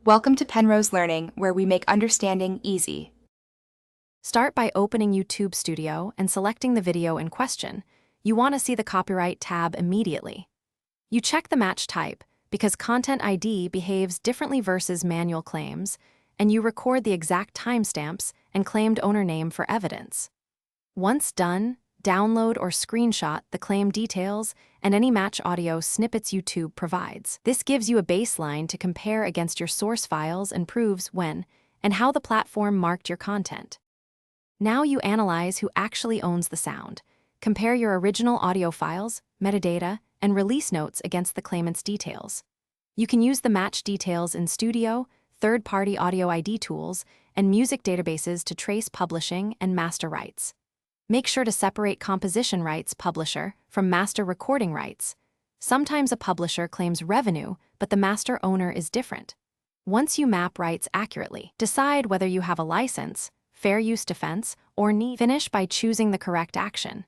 Welcome to Penrose Learning, where we make understanding easy. Start by opening YouTube Studio and selecting the video in question. You want to see the Copyright tab immediately. You check the match type because Content ID behaves differently versus manual claims, and you record the exact timestamps and claimed owner name for evidence. Once done, download or screenshot the claim details and any match audio snippets YouTube provides. This gives you a baseline to compare against your source files and proves when and how the platform marked your content. Now you analyze who actually owns the sound. Compare your original audio files, metadata, and release notes against the claimant's details. You can use the match details in Studio, third-party audio ID tools, and music databases to trace publishing and master rights. Make sure to separate composition rights publisher from master recording rights. Sometimes a publisher claims revenue, but the master owner is different. Once you map rights accurately, decide whether you have a license, fair use defense, or need. Finish by choosing the correct action.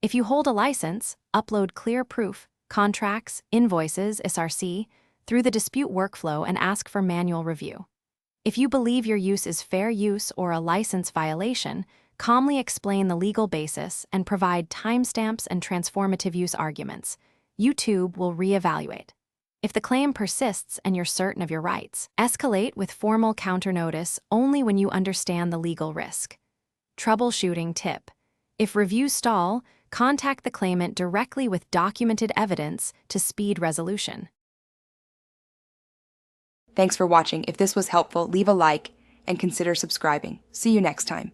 If you hold a license, upload clear proof, contracts, invoices, SRC, through the dispute workflow and ask for manual review. If you believe your use is fair use or a license violation, calmly explain the legal basis and provide timestamps and transformative use arguments. YouTube will reevaluate. If the claim persists and you're certain of your rights, escalate with formal counter notice only when you understand the legal risk. Troubleshooting tip: if reviews stall, contact the claimant directly with documented evidence to speed resolution. Thanks for watching. If this was helpful, leave a like and consider subscribing. See you next time.